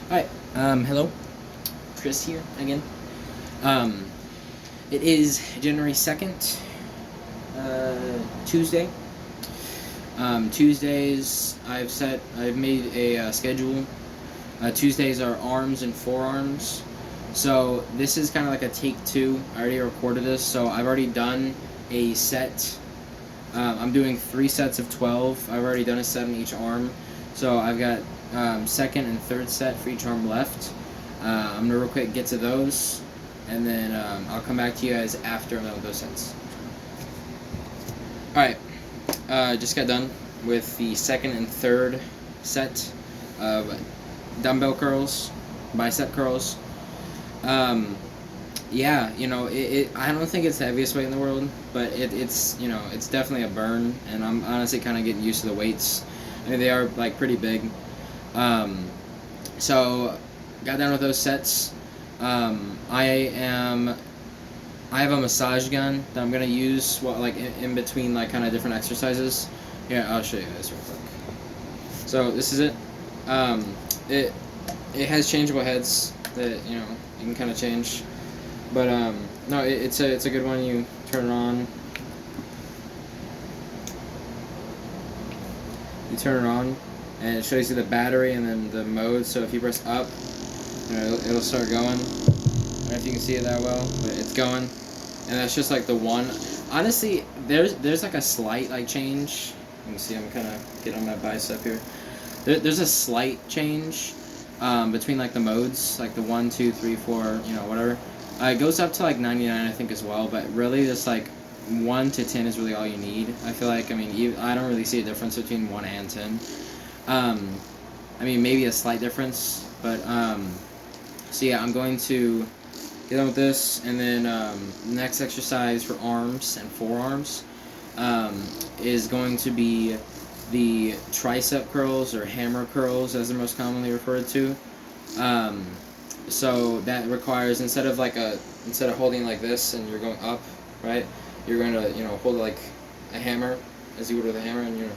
Hi, hello, Chris here again. Um, it is January 2nd, Tuesday. Tuesdays, I've made a schedule. Tuesdays are Arms and Forearms. So this is kind of like a take two. I already recorded this, so I've already done a set. I'm doing 3 sets of 12. I've already done a set on each arm. So I've got second and third set for each arm left. I'm gonna real quick get to those, and then I'll come back to you guys after I'm done with those sets. Alright, just got done with the second and third set of dumbbell curls, bicep curls. Yeah, I don't think it's the heaviest weight in the world, but it's it's definitely a burn, and I'm honestly kind of getting used to the weights. I mean, they are like pretty big. So got done with those sets. I have a massage gun that I'm gonna use in between like kind of different exercises. Here, I'll show you this real quick. So this is it. It has changeable heads that you can kind of change. But no, it's a good one. You turn it on. You turn it on, and it shows you the battery and then the mode. So if you press up, it'll start going. I don't know if you can see it that well, but it's going, and that's just like the one. Honestly, there's like a slight like change. You can see I'm kind of getting on my bicep here. There's a slight change between like the modes, like the 1, 2, 3, 4, whatever. It goes up to like 99, I think, as well, but really just like 1 to 10 is really all you need. I feel like, I don't really see a difference between 1 and 10. Maybe a slight difference, but, so yeah, I'm going to get on with this, and then next exercise for arms and forearms is going to be the tricep curls, or hammer curls as they're most commonly referred to. So that requires, instead of holding like this and you're going up, right? You're going to hold like a hammer as you would with a hammer, and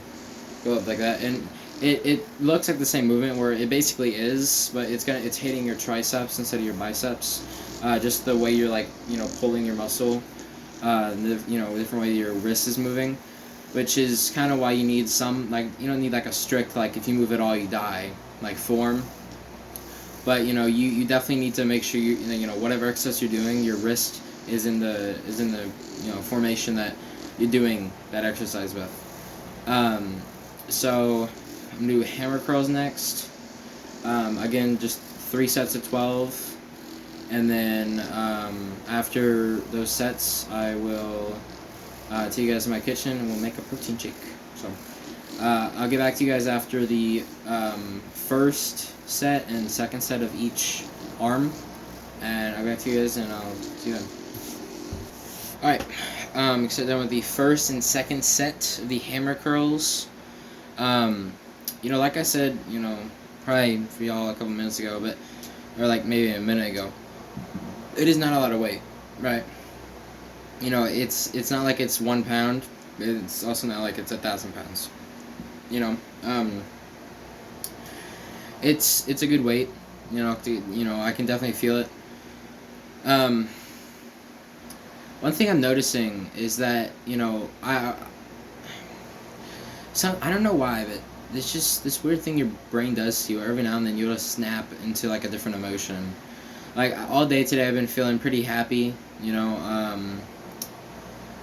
go up like that. And it looks like the same movement, where it basically is, but it's hitting your triceps instead of your biceps. Just the way you're pulling your muscle, different way your wrist is moving, which is kind of why you need you don't need like a strict if you move at all you die form. But you definitely need to make sure whatever exercise you're doing, your wrist is in the formation that you're doing that exercise with. So I'm gonna do hammer curls next. Again, just 3 sets of 12, and then after those sets, I will take you guys to my kitchen and we'll make a protein shake. So I'll get back to you guys after the first set and second set of each arm, and I'll get back to you guys and I'll see you then. Alright, so done with the first and second set of the hammer curls. Like I said, probably for y'all a couple minutes ago, or maybe a minute ago, it is not a lot of weight, right? It's not like it's 1 pound. It's also not like it's 1,000 pounds. It's a good weight. I can definitely feel it. One thing I'm noticing is that I don't know why, but it's just this weird thing your brain does to you. Every now and then you'll just snap into a different emotion. All day today, I've been feeling pretty happy. I've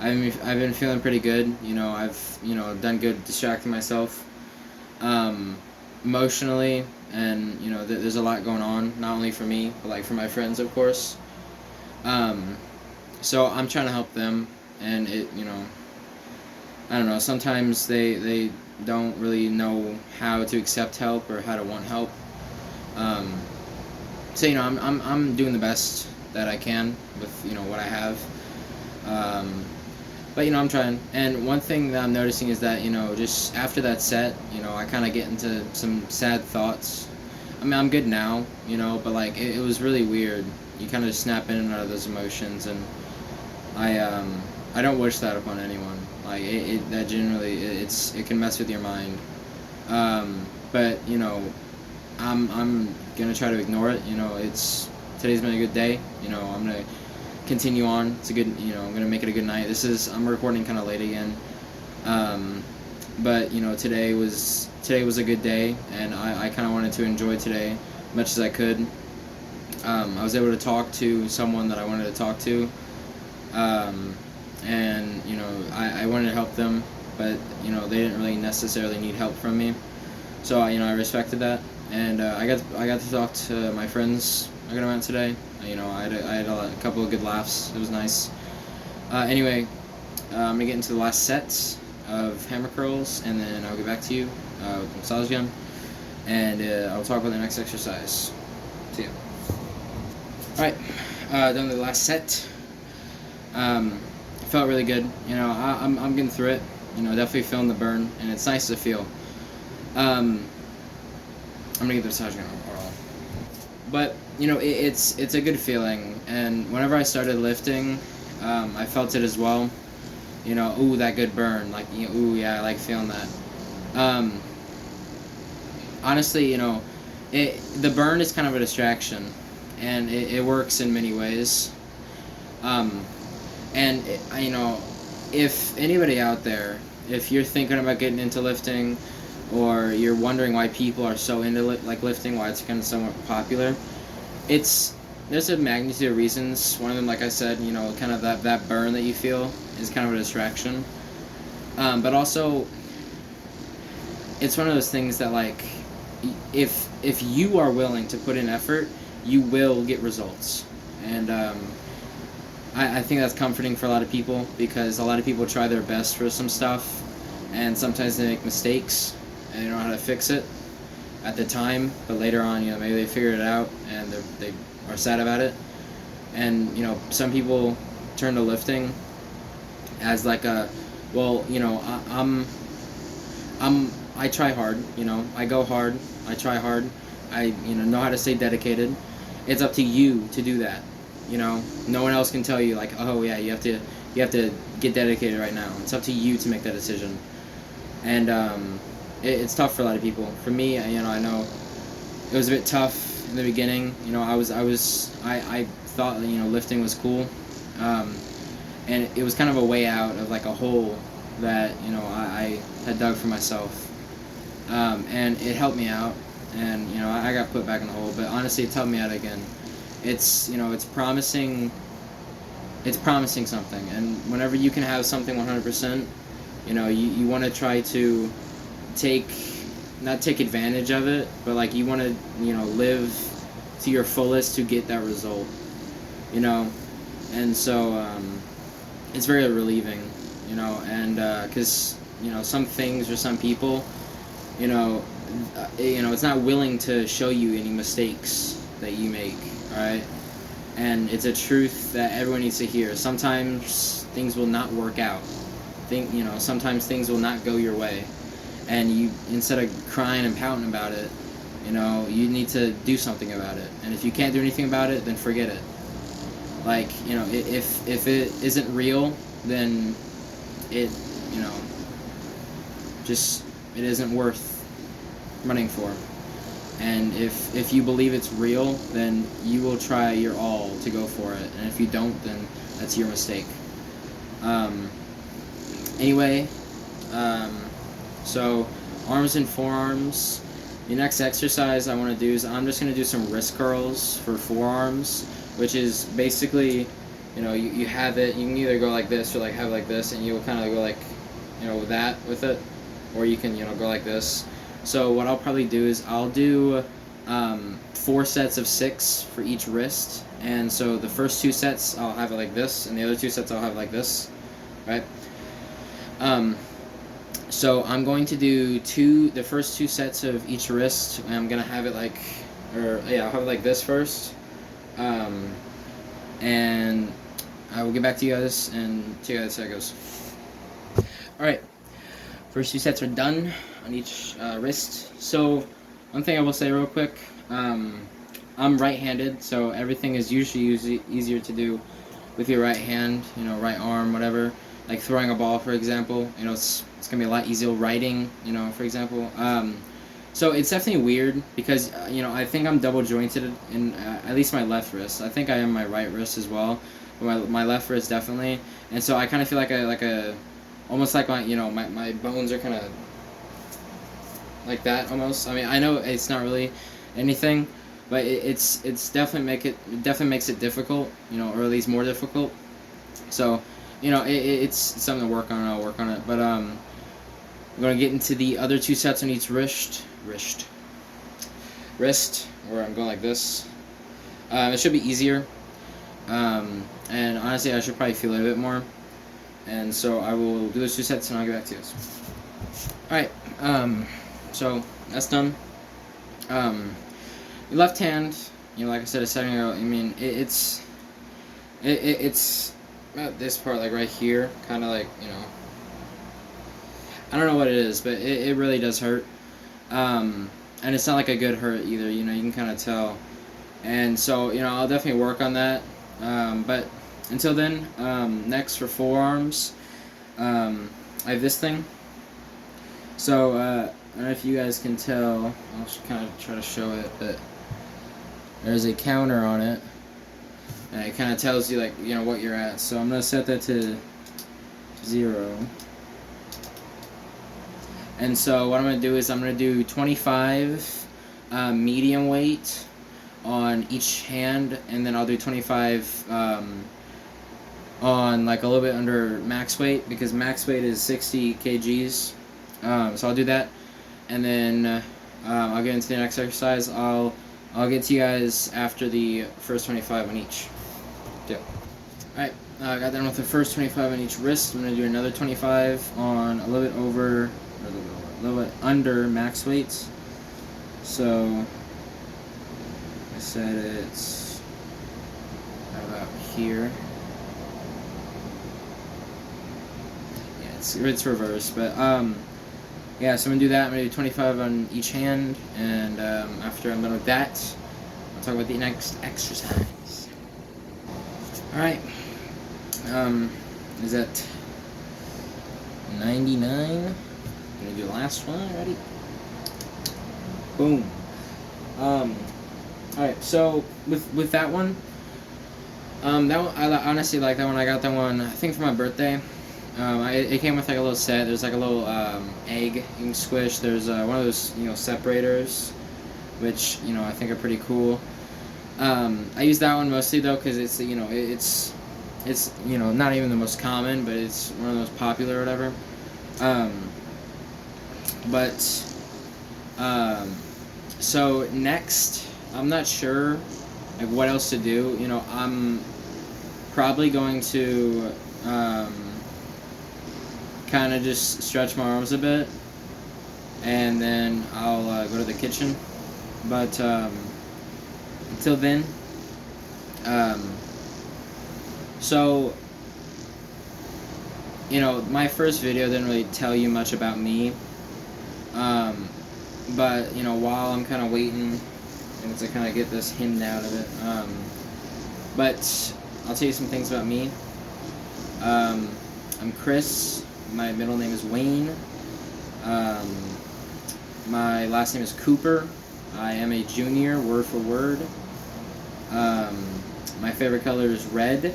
been feeling pretty good. I've done good distracting myself emotionally, and there's a lot going on, not only for me but for my friends, of course. So I'm trying to help them, and I don't know, sometimes they don't really know how to accept help or how to want help. So I'm doing the best that I can with what I have. But I'm trying. And one thing that I'm noticing is that just after that set, I kind of get into some sad thoughts. I'm good now, but it was really weird. You kind of snap in and out of those emotions, and I don't wish that upon anyone. That generally it can mess with your mind. But I'm gonna try to ignore it. Today's been a good day. I'm gonna continue on. It's a good, I'm gonna make it a good night. I'm recording kind of late again, but today was a good day, and I kind of wanted to enjoy today as much as I could. I was able to talk to someone that I wanted to talk to, and I wanted to help them, but they didn't really necessarily need help from me, so I respected that, and I got to talk to my friends I got around today. I had a couple of good laughs. It was nice. Anyway, I'm gonna get into the last set of hammer curls, and then I'll get back to you with the massage gun, and I'll talk about the next exercise. See ya. Alright, done the last set. Felt really good. I'm getting through it. Definitely feeling the burn, and it's nice to feel. I'm gonna get the massage gun overall. But it's a good feeling, and whenever I started lifting, I felt it as well. Ooh, that good burn. Like, ooh, yeah, I like feeling that. Honestly, the burn is kind of a distraction, and it works in many ways. And if anybody out there, if you're thinking about getting into lifting, or you're wondering why people are so into lifting, why it's kind of somewhat popular, there's a magnitude of reasons. One of them, like I said, kind of that burn that you feel is kind of a distraction. But also, it's one of those things that, like, if you are willing to put in effort, you will get results. And I think that's comforting for a lot of people, because a lot of people try their best for some stuff, and sometimes they make mistakes and they don't know how to fix it at the time, but later on, maybe they figure it out and they are sad about it. And some people turn to lifting as like I try hard. I go hard, I try hard, I know how to stay dedicated. It's up to you to do that. No one else can tell you, like, oh yeah, you have to get dedicated right now. It's up to you to make that decision. And it's tough for a lot of people. For me, I know it was a bit tough in the beginning. I thought lifting was cool, and it was kind of a way out of like a hole that I had dug for myself, and it helped me out, and I got put back in the hole. But honestly, it's helped me out again. It's promising something, and whenever you can have something 100%, you want to try to not take advantage of it, but like you want to live to your fullest to get that result, and so it's very relieving, and because some things or some people, it's not willing to show you any mistakes that you make. Alright? And it's a truth that everyone needs to hear. Sometimes things will not work out. Sometimes things will not go your way. And you, instead of crying and pouting about it, you need to do something about it. And if you can't do anything about it, then forget it. Like, if it isn't real, then it isn't worth running for. And if you believe it's real, then you will try your all to go for it. And if you don't, then that's your mistake. Anyway, so arms and forearms. The next exercise I want to do is I'm just going to do some wrist curls for forearms, which is basically, you have it. You can either go like this or like have it like this, and you'll kind of go like, that with it, or you can go like this. So what I'll probably do is I'll do 4 sets of 6 for each wrist, and so the first 2 sets I'll have it like this, and the other 2 sets I'll have it like this, right? So I'm going to do the first 2 sets of each wrist, and I'm gonna have it like, I'll have it like this first, and I will get back to you guys and see how it goes. All right. First 2 sets are done on each wrist. So one thing I will say real quick, I'm right-handed, so everything is usually easier to do with your right hand, right arm, whatever. Like throwing a ball, for example, it's gonna be a lot easier. Writing, for example, So it's definitely weird because you know, I think I'm double jointed in at least my left wrist. I think I am my right wrist as well, but my left wrist definitely. And so I kind of feel like a almost like my, you know, my bones are kind of like that almost. I mean, I know it's not really anything, but it's definitely it definitely makes it difficult, you know, or at least more difficult. So, you know, it's something to work on. I'll work on it, but I'm gonna get into the other two sets on each wrist, where I'm going like this. It should be easier, and honestly, I should probably feel it a bit more. And so I will do those two sets, and I'll get back to you guys. All right. So that's done. Your left hand, you know, like I said a second ago, I mean, it's about this part, like right here, kind of like, you know, I don't know what it is, but it really does hurt. And it's not like a good hurt either, you know, you can kind of tell. And so, you know, I'll definitely work on that. But until then, next for forearms, I have this thing. So, I don't know if you guys can tell, I'll kind of try to show it, but there's a counter on it, and it kind of tells you, like, you know, what you're at. So I'm going to set that to 0. And so what I'm going to do is I'm going to do 25 medium weight on each hand, and then I'll do 25 on like a little bit under max weight, because max weight is 60 kgs. So I'll do that, and then I'll get into the next exercise. I'll get to you guys after the first 25 on each. Yeah. Alright, I got done with the first 25 on each wrist. I'm going to do another 25 on a little bit over, or a little bit under max weights. So I said it's about here. Yeah, it's reversed, but yeah, so I'm gonna do that. I'm gonna do 25 on each hand, and after I'm done with that, I'll talk about the next exercise. All right, is that 99? I'm gonna do the last one. Ready? Boom. All right, so with that one, that one I honestly like that one. I got that one, I think, for my birthday. It came with like a little set. There's like a little egg you can squish. There's one of those, you know, separators, which, you know, I think are pretty cool. I use that one mostly though because it's, you know, it's you know, not even the most common, but it's one of the most popular or whatever. So next, I'm not sure like what else to do. You know, I'm probably going to kind of just stretch my arms a bit, and then I'll go to the kitchen. But until then, so, you know, my first video didn't really tell you much about me, but, you know, while I'm kind of waiting and to kind of get this hymn out of it, but I'll tell you some things about me. I'm Chris. My middle name is Wayne. My last name is Cooper. I am a junior, word for word. My favorite color is red.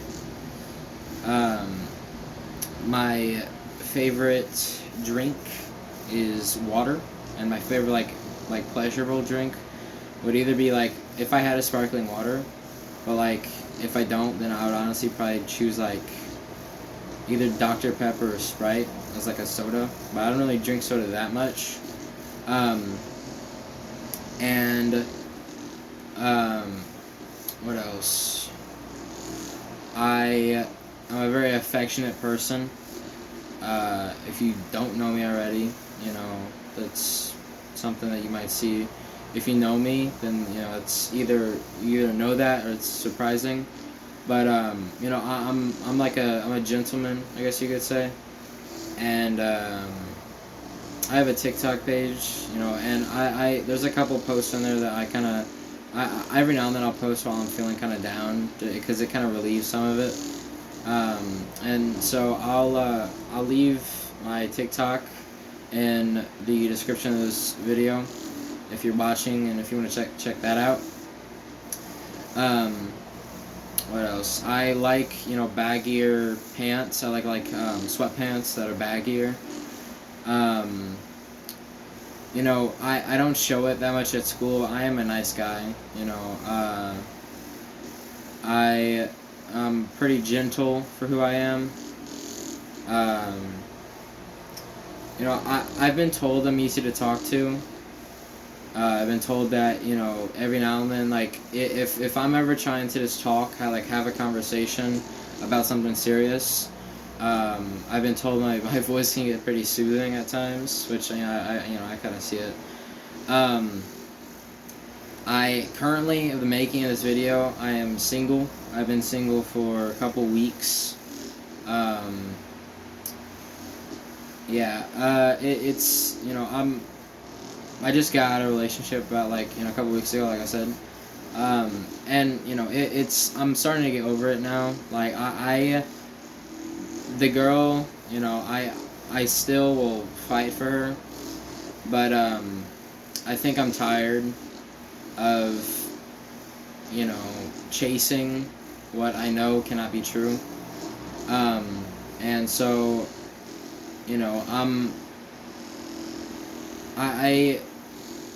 My favorite drink is water, and my favorite like pleasurable drink would either be like if I had a sparkling water, but like if I don't, then I would honestly probably choose like either Dr. Pepper or Sprite as like a soda, but I don't really drink soda that much. What else? I'm a very affectionate person. If you don't know me already, you know, that's something that you might see. If you know me, then, you know, it's you either know that or it's surprising. But you know, I'm a gentleman, I guess you could say, and I have a TikTok page, you know, and I there's a couple posts on there that I kind of every now and then I'll post while I'm feeling kind of down, because it kind of relieves some of it, and so I'll leave my TikTok in the description of this video, if you're watching and if you want to check that out. What else? I like, baggier pants. I like sweatpants that are baggier. I don't show it that much at school. I am a nice guy. I am pretty gentle for who I am. I've been told I'm easy to talk to. I've been told that, every now and then, like, if I'm ever trying to just talk, have a conversation about something serious, I've been told my voice can get pretty soothing at times, which, I kind of see it. I currently, of the making of this video, I am single. I've been single for a couple weeks. It's, I just got out of a relationship about, a couple weeks ago, like I said. And, I'm starting to get over it now. Like, the girl, I still will fight for her. But, I think I'm tired of, chasing what I know cannot be true. And so,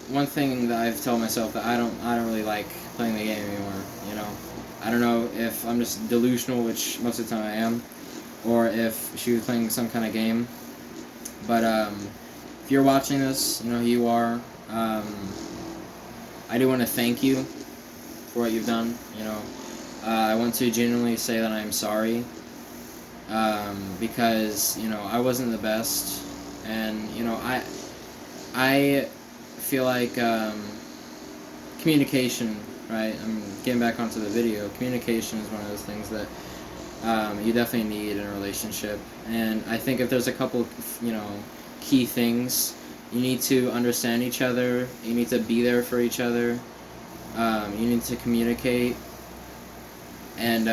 one thing that I've told myself that I don't really like playing the game anymore. I don't know if I'm just delusional, which most of the time I am, or if she was playing some kind of game. But if you're watching this, who you are. I do want to thank you for what you've done. I want to genuinely say that I'm sorry, because I wasn't the best, and I feel like communication, right? I'm getting back onto the video. Communication is one of those things that you definitely need in a relationship. And I think if there's a couple, key things, you need to understand each other. You need to be there for each other. You need to communicate. And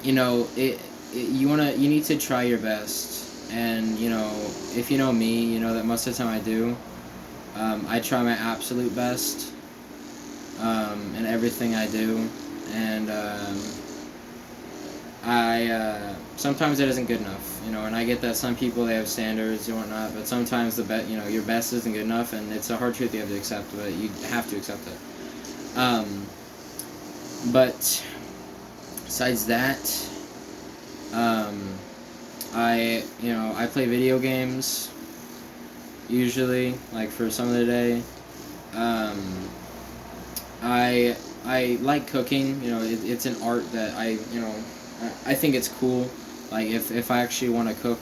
you need to try your best. And if you know me, you know that most of the time I do. I try my absolute best in everything I do, and sometimes it isn't good enough, and I get that some people, they have standards and whatnot, but sometimes your best isn't good enough, and it's a hard truth you have to accept, but you have to accept it. But besides that, I play video games usually, like for some of the day. I like cooking. It's an art that I think it's cool. Like if I actually want to cook,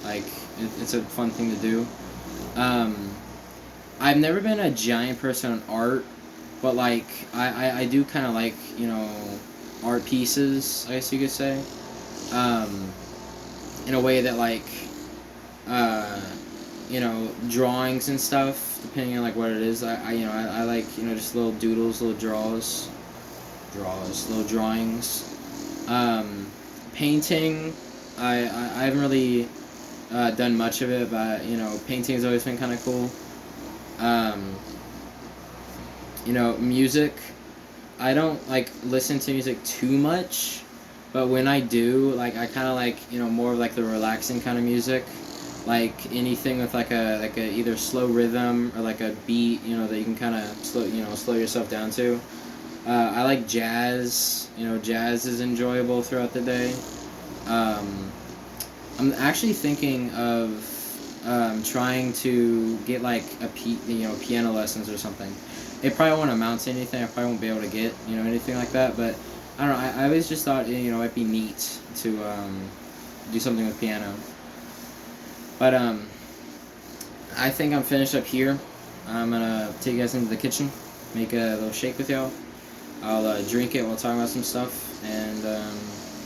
like it's a fun thing to do. I've never been a giant person on art, but like I do kind of like art pieces, I guess you could say. In a way that drawings and stuff, depending on what it is. I like just little doodles, little little drawings. Painting, I haven't really done much of it, but painting has always been kind of cool. Music, I don't listen to music too much, but when I do, I kind of more of the relaxing kind of music, anything with a either slow rhythm or a beat, that you can kind of slow yourself down to. I like jazz. Jazz is enjoyable throughout the day. I'm actually thinking of trying to get piano lessons or something. It probably won't amount to anything. I probably won't be able to get anything like that. But I don't know. I always just thought it might be neat to do something with piano. But I think I'm finished up here. I'm gonna take you guys into the kitchen, make a little shake with y'all. I'll drink it while talking about some stuff, and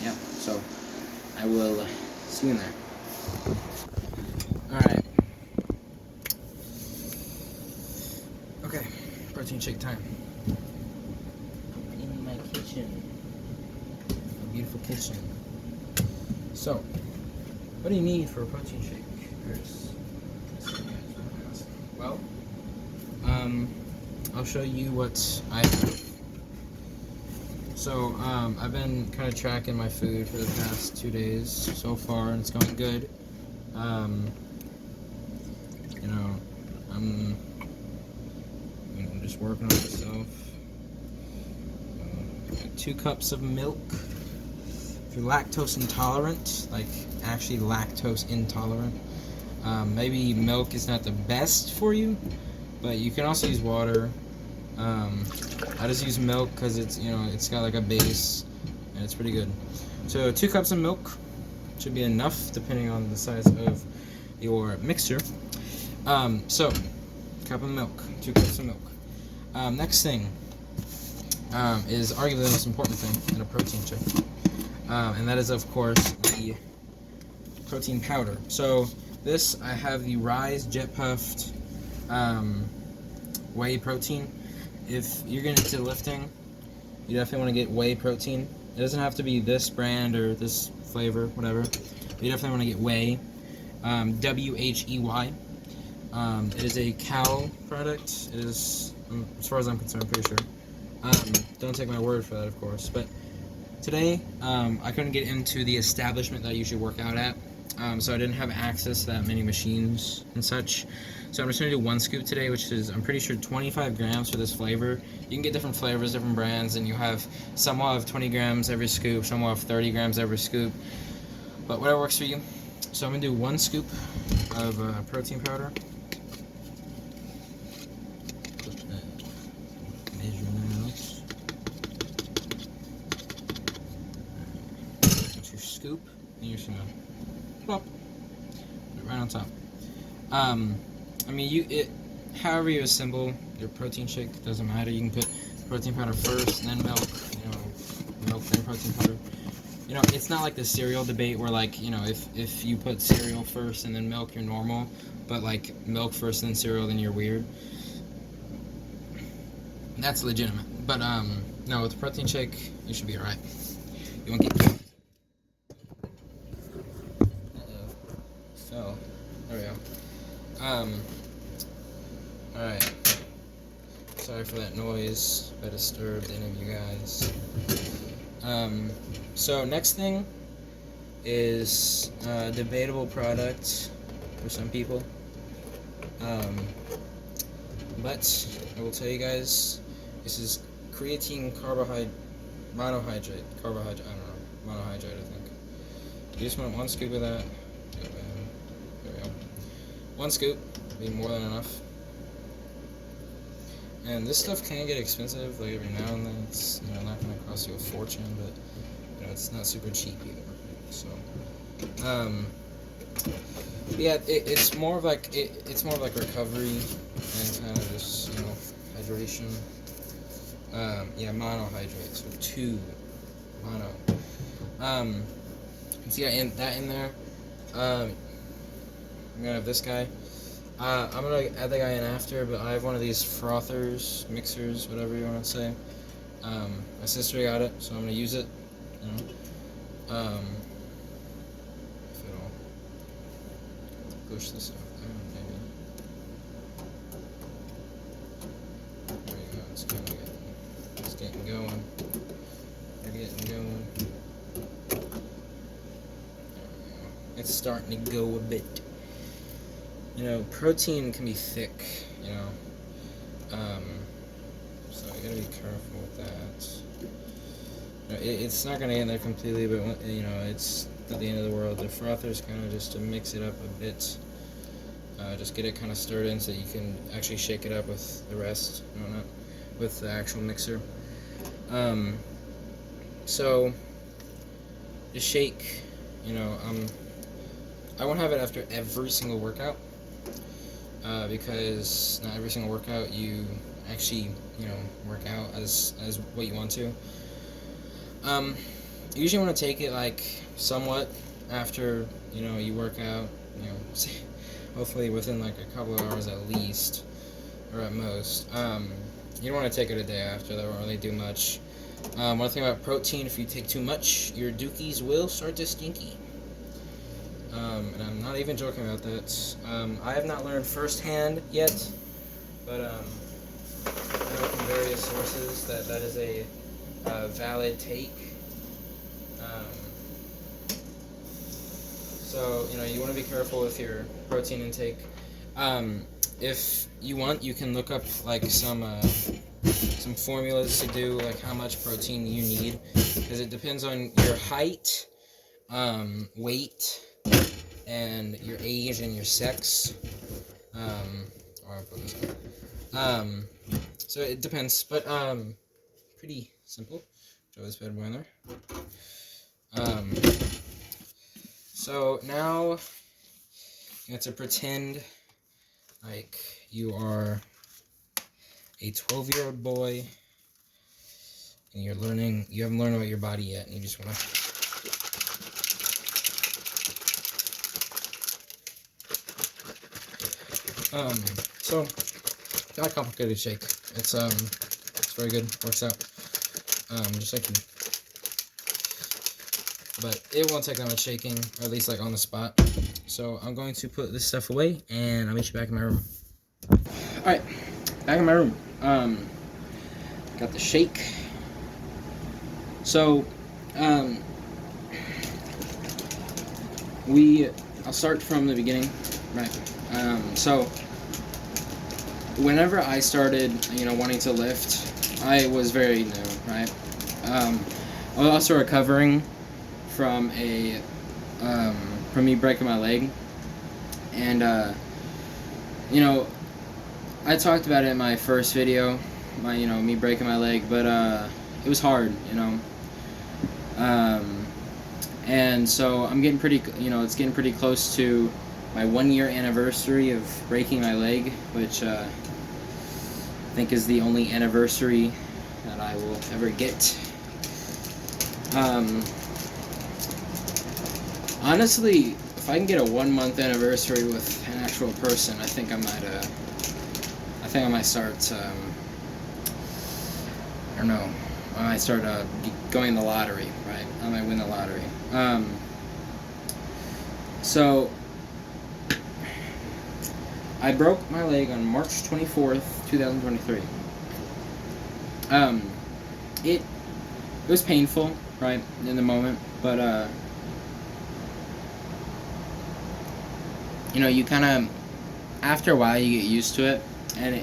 yeah. So I will see you in there. All right. Okay, protein shake time. In my kitchen, a beautiful kitchen. So, what do you need for a protein shake? Well, I'll show you what I have. So, I've been kind of tracking my food for the past 2 days so far, and it's going good. You know, I'm just working on myself. 2 cups of milk. If you're lactose intolerant, like actually lactose intolerant, maybe milk is not the best for you, but you can also use water. I just use milk because it's, you know, it's got like a base and it's pretty good. So 2 cups of milk should be enough depending on the size of your mixer. So cup of milk, 2 cups of milk. Next thing is arguably the most important thing in a protein shake, and that is of course the protein powder. So this, I have the Rise Jet Puffed whey protein. If you're getting into lifting, you definitely want to get whey protein. It doesn't have to be this brand or this flavor, whatever. You definitely want to get whey. WHEY. It is a cow product. It is, as far as I'm concerned, I'm pretty sure. Don't take my word for that, of course. But today, I couldn't get into the establishment that I usually work out at, so I didn't have access to that many machines and such. So I'm just going to do 1 scoop today, which is, I'm pretty sure, 25 grams for this flavor. You can get different flavors, different brands, and you have, some will have 20 grams every scoop, some will have 30 grams every scoop, but whatever works for you. So I'm going to do 1 scoop of protein powder. That's your scoop, and you're just going to plop it right on top. I mean, however you assemble your protein shake, doesn't matter. You can put protein powder first, and then milk, you know, milk, then protein powder. You know, it's not like the cereal debate where, like, you know, if you put cereal first and then milk, you're normal, but, like, milk first and then cereal, then you're weird. That's legitimate. But, no, with the protein shake, you should be alright. You won't get... So, there we go. Alright. Sorry for that noise, if I disturbed any of you guys. So next thing is a debatable product for some people. But I will tell you guys, this is creatine monohydrate, I don't know, monohydrate, I think. You just want 1 scoop of that. There we go. 1 scoop, be more than enough. And this stuff can get expensive, like every now and then. It's, you know, not going to cost you a fortune, but, you know, it's not super cheap either. So, yeah, it's more of like it's more of like recovery and kind of just, you know, hydration. Yeah, monohydrate, so 2 mono. So yeah, that in there. I'm gonna have this guy. I'm gonna add the guy in after, but I have one of these frothers, mixers, whatever you want to say. My sister got it, so I'm gonna use it. You know, if it'll push this up there, maybe. There you go. It's getting going. We're getting going. There we go. It's starting to go a bit. You know, protein can be thick, you know, so you gotta be careful with that. You know, it's not gonna get in there completely, but, you know, it's not the end of the world. The frother's kind of just to mix it up a bit, just get it kind of stirred in so you can actually shake it up with the rest, you know, not with the actual mixer. So, the shake, you know, I won't have it after every single workout. Because not every single workout you actually, you know, work out as what you want to. You usually want to take it like somewhat after, you know, you work out, you know, hopefully within like a couple of hours at least, or at most. You don't want to take it a day after, that won't really do much. One thing about protein, if you take too much, your dookies will start to stinky. And I'm not even joking about that. I have not learned firsthand yet, but I know from various sources that that is a valid take. Um, so you want to be careful with your protein intake. If you want, you can look up like some formulas to do like how much protein you need, because it depends on your height, weight, and your age and your sex. Or I'll put this on. So it depends, but pretty simple. Throw this bad boy in there. So now you have to pretend like you are a 12-year-old boy and you haven't learned about your body yet, and you just want to so not a complicated shake. It's very good, works out. Just like but it won't take that much shaking, or at least like on the spot. So I'm going to put this stuff away and I'll meet you back in my room. Alright, back in my room. Got the shake. So I'll start from the beginning, right? So whenever I started, wanting to lift, I was very new, right? I was also recovering from me breaking my leg, and I talked about it in my first video, me breaking my leg, but it was hard, and so I'm getting pretty, it's getting pretty close to my 1-year anniversary of breaking my leg, which I think is the only anniversary that I will ever get. Honestly, if I can get a 1-month anniversary with an actual person, I think I might start, I don't know, I might start going in the lottery, right? I might win the lottery. So I broke my leg on March 24th, 2023. It was painful, right, in the moment, but you kind of, after a while, you get used to it, and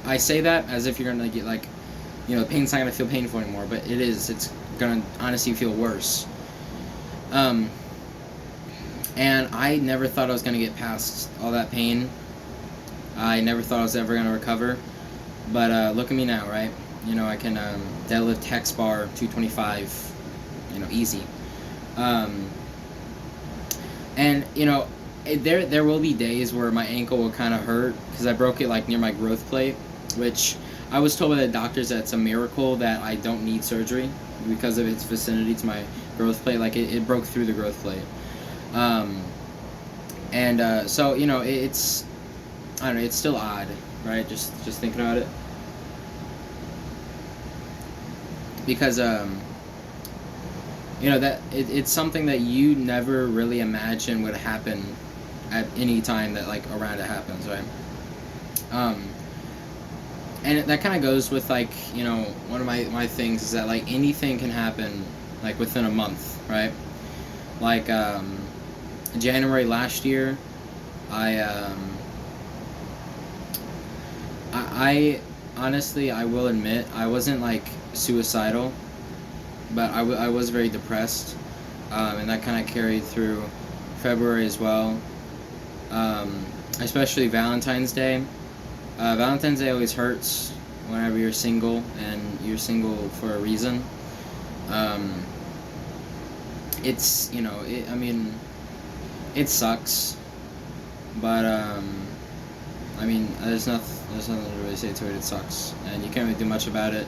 I say that as if you're gonna get like, pain's not gonna feel painful anymore, but it is. It's gonna honestly feel worse. And I never thought I was gonna get past all that pain. I never thought I was ever gonna recover, but look at me now, right? I can deadlift hex bar 225, easy. And there will be days where my ankle will kind of hurt because I broke it like near my growth plate, which I was told by the doctors that it's a miracle that I don't need surgery because of its vicinity to my growth plate. Like it broke through the growth plate. So it's, I don't know, it's still odd, right? Just thinking about it, because that it's something that you never really imagine would happen at any time that like around it happens, right? And that kind of goes with like one of my things is that like anything can happen like within a month, right? Like January last year, I honestly, I will admit, I wasn't like suicidal, but I was very depressed, and that kind of carried through February as well, especially Valentine's Day. Valentine's Day always hurts whenever you're single, and you're single for a reason. It's, it sucks, but there's nothing to really say to it. It sucks, and you can't really do much about it,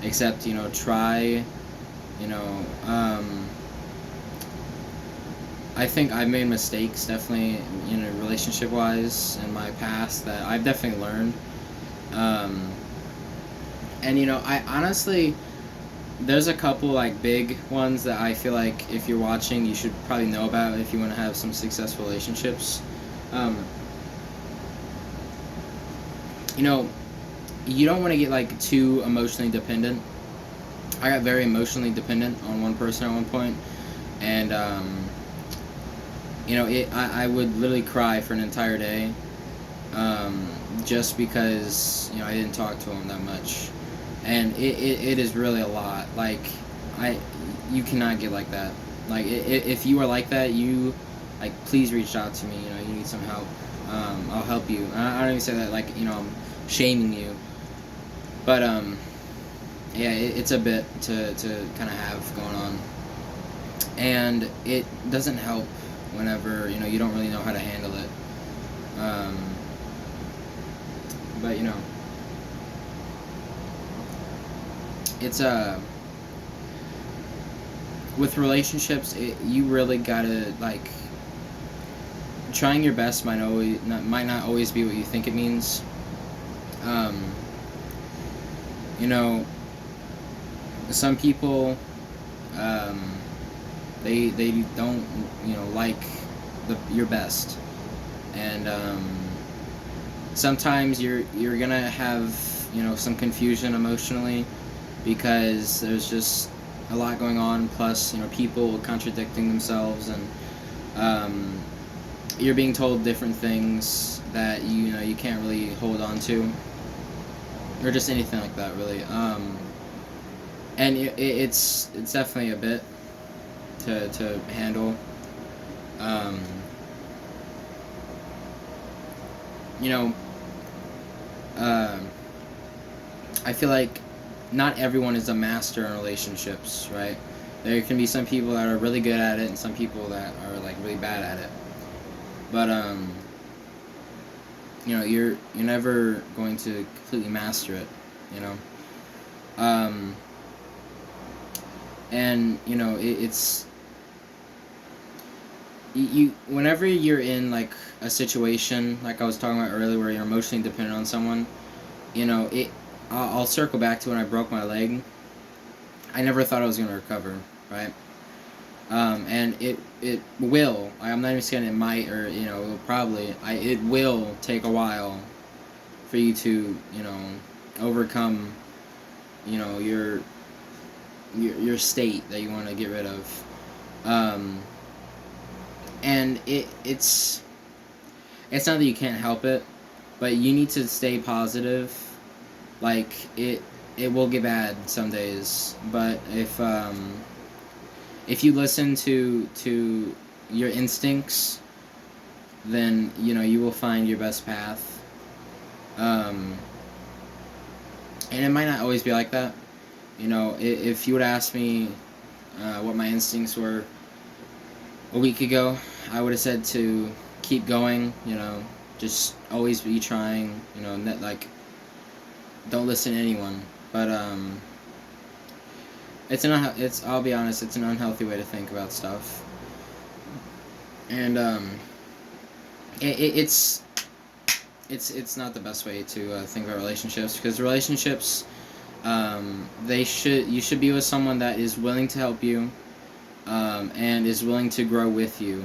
except try. I think I've made mistakes, definitely, relationship-wise in my past that I've definitely learned. And I honestly, there's a couple like big ones that I feel like if you're watching, you should probably know about if you want to have some successful relationships. you don't want to get like too emotionally dependent. I got very emotionally dependent on one person at one point, and I would literally cry for an entire day, just because I didn't talk to him that much, and it is really a lot. Like, I you cannot get like that. Like, if you are like that, you like, please reach out to me. You need some help. I'll help you. I don't even say that like I'm shaming you, but yeah, it's a bit to kind of have going on, and it doesn't help whenever you don't really know how to handle it. Um, but it's with relationships, you really gotta like trying your best might not always be what you think it means. Um, you know, some people, um, they don't like your best, and sometimes you're gonna have some confusion emotionally because there's just a lot going on. Plus, people contradicting themselves, and you're being told different things that you can't really hold on to, or just anything like that, really. And it's definitely a bit to handle. Um, you know, um, I feel like not everyone is a master in relationships, right? There can be some people that are really good at it, and some people that are like really bad at it. But you're never going to completely master it, you know. Um, and it's you whenever you're in like a situation like I was talking about earlier, where you're emotionally dependent on someone, it. I'll circle back to when I broke my leg. I never thought I was going to recover, right? And it will. I'm not even saying it might, or it will probably. It will take a while for you to overcome your state that you want to get rid of. And it's not that you can't help it, but you need to stay positive. Like, it will get bad some days, but if you listen to your instincts, then you will find your best path. And it might not always be like that. If you would ask me what my instincts were a week ago, I would have said to keep going. Just always be trying. Like, don't listen to anyone. But I'll be honest, it's an unhealthy way to think about stuff. And it's not the best way to think about relationships, because relationships, you should be with someone that is willing to help you, and is willing to grow with you,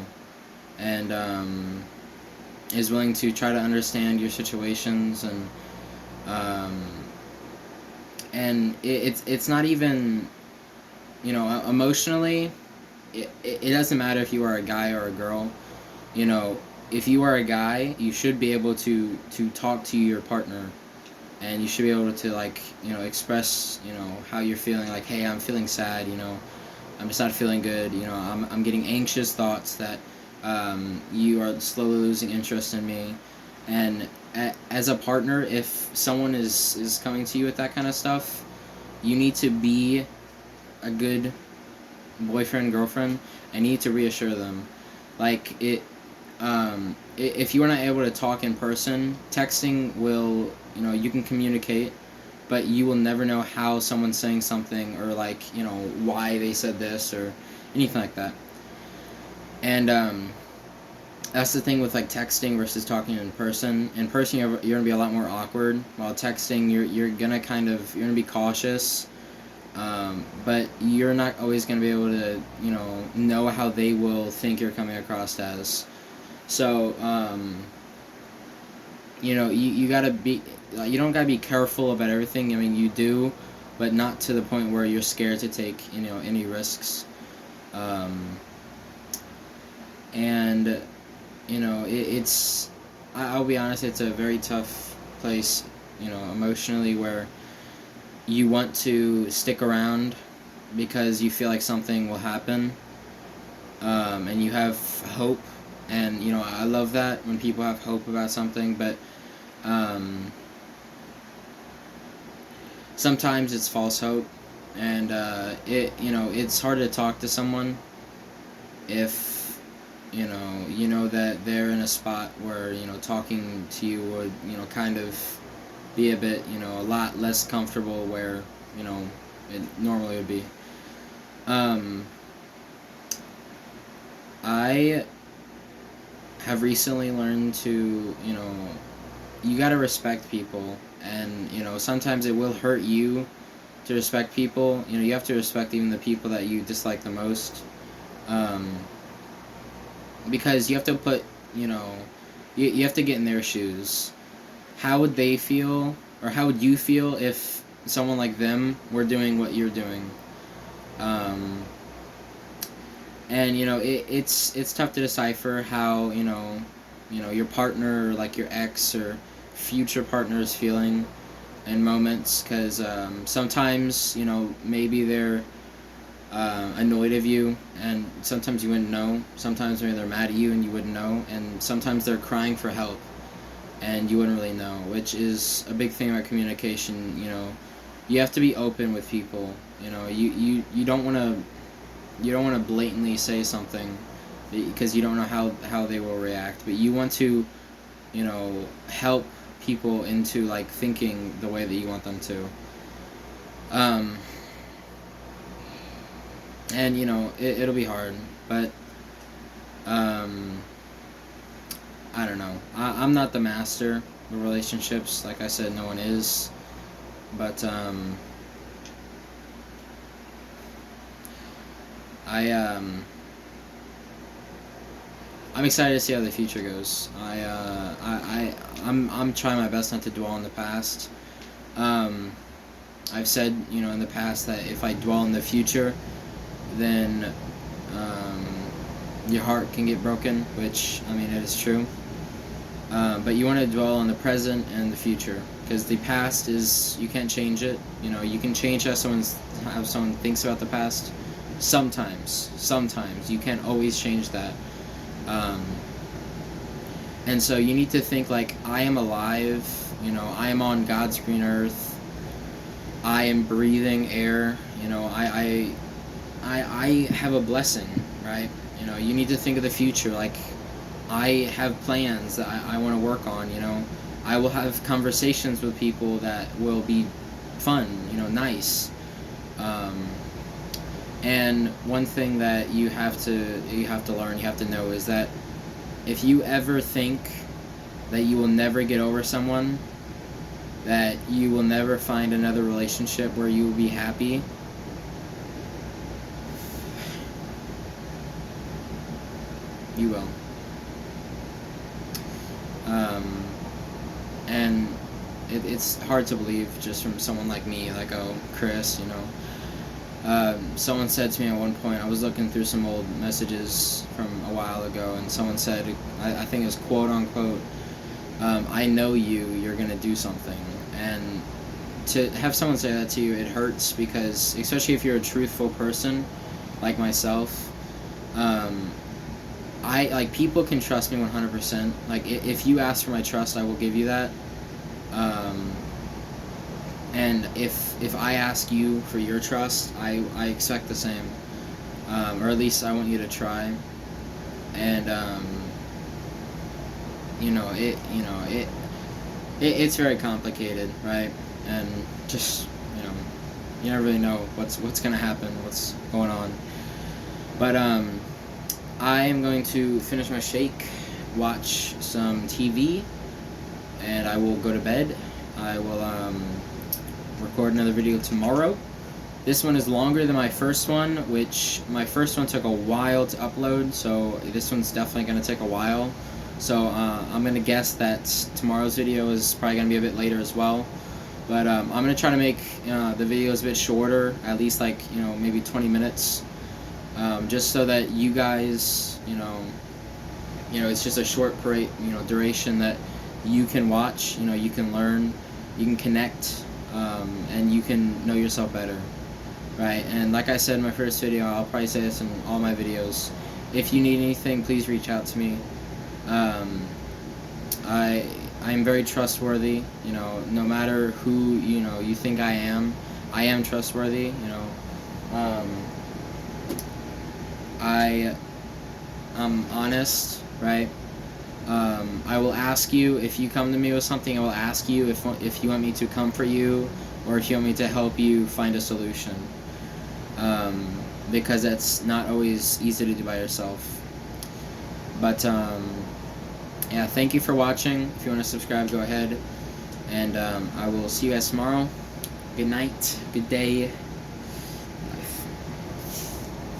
and is willing to try to understand your situations, and it's not even emotionally. It doesn't matter if you are a guy or a girl. If you are a guy, you should be able to talk to your partner, and you should be able to like express how you're feeling. Like, hey, I'm feeling sad. I'm just not feeling good. I'm getting anxious thoughts that you are slowly losing interest in me. And as a partner, if someone is coming to you with that kind of stuff, you need to be a good boyfriend, girlfriend, and you need to reassure them. Like, if you are not able to talk in person, texting will, you can communicate, but you will never know how someone's saying something, or like, why they said this, or anything like that. And that's the thing with like texting versus talking in person. In person, you're gonna be a lot more awkward. While texting, you're gonna be cautious. But you're not always gonna be able to know how they will think you're coming across as. So you gotta be. you don't gotta be careful about everything. I mean, you do, but not to the point where you're scared to take, any risks. Um, and it's I'll be honest, it's a very tough place, emotionally, where you want to stick around because you feel like something will happen, and you have hope, and I love that when people have hope about something, but um, sometimes it's false hope, and it's hard to talk to someone if that they're in a spot where talking to you would kind of be a bit a lot less comfortable where it normally would be. um I have recently learned to you got to respect people, and sometimes it will hurt you to respect people. You have to respect even the people that you dislike the most, um because you have to put you know you have to get in their shoes. How would they feel, or how would you feel if someone like them were doing what you're doing? um and it's tough to decipher how your partner, or like your ex or future partner, is feeling in moments, because sometimes maybe they're annoyed of you, and sometimes you wouldn't know. Sometimes maybe they're mad at you and you wouldn't know, and sometimes they're crying for help and you wouldn't really know, which is a big thing about communication. You have to be open with people. You don't want to blatantly say something because you don't know how they will react, but you want to help people into like thinking the way that you want them to. um and it'll be hard, but um I don't know. I'm not the master of relationships, like I said, no one is, but I I'm excited to see how the future goes. I'm trying my best not to dwell on the past. Um, I've said in the past that if I dwell in the future, then um, your heart can get broken, which I mean it is true. But you want to dwell on the present and the future, because the past is, you can't change it. You can change how someone thinks about the past. Sometimes you can't always change that. Um, and so you need to think like, I am alive. I am on God's green earth. I am breathing air. I have a blessing, right? You need to think of the future. Like, I have plans that I want to work on. I will have conversations with people that will be fun. Nice. And one thing that you have to learn, you have to know, is that if you ever think that you will never get over someone, that you will never find another relationship where you will be happy, you will. And it's hard to believe just from someone like me, like, oh, Chris, someone said to me at one point, I was looking through some old messages from a while ago, and someone said, I think it was quote unquote, I know you're gonna do something. And to have someone say that to you, it hurts, because especially if you're a truthful person like myself, I like, people can trust me 100%. Like, if you ask for my trust, I will give you that. And if I ask you for your trust, I expect the same, or at least I want you to try. And it's very complicated, right? And just you never really know what's gonna happen, what's going on. But I am going to finish my shake, watch some TV, and I will go to bed. I will record another video tomorrow. This one is longer than my first one, which my first one took a while to upload, so this one's definitely going to take a while. So I'm gonna guess that tomorrow's video is probably gonna be a bit later as well. But I'm gonna try to make the videos a bit shorter, at least like maybe 20 minutes, just so that you guys it's just a short duration that you can watch. You can learn, you can connect, and you can know yourself better, right? And like I said in my first video, I'll probably say this in all my videos. If you need anything, please reach out to me. I'm very trustworthy. No matter who you think I am trustworthy. I am honest, right? I will ask you if you come to me with something. I will ask you if you want me to comfort you, or if you want me to help you find a solution. Because that's not always easy to do by yourself. But yeah, thank you for watching. If you want to subscribe, go ahead. And I will see you guys tomorrow. Good night. Good day.